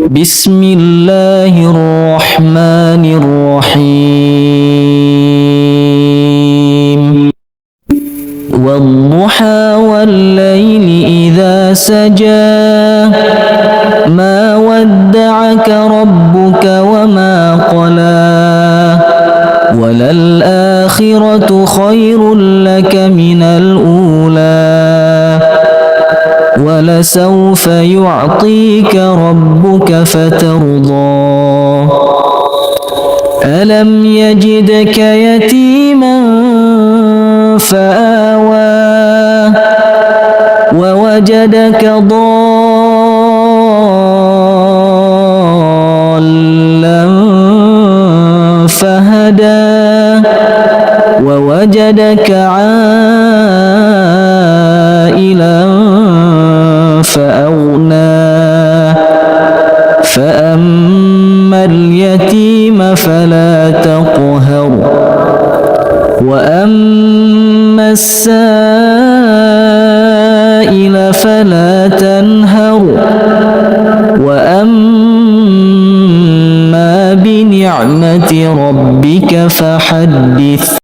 بسم الله الرحمن الرحيم والضحى والليل إذا سجى ما ودعك ربك وما قلى وللآخرة خير لك من الأولى ولسوف يعطيك ربك فترضى ألم يجدك يتيما فآوى ووجدك ضالا فهدى ووجدك عائلا فأغنى فأما اليتيم فلا تقهر وأما السائل فلا تنهر وأما بنعمة ربك فحدث.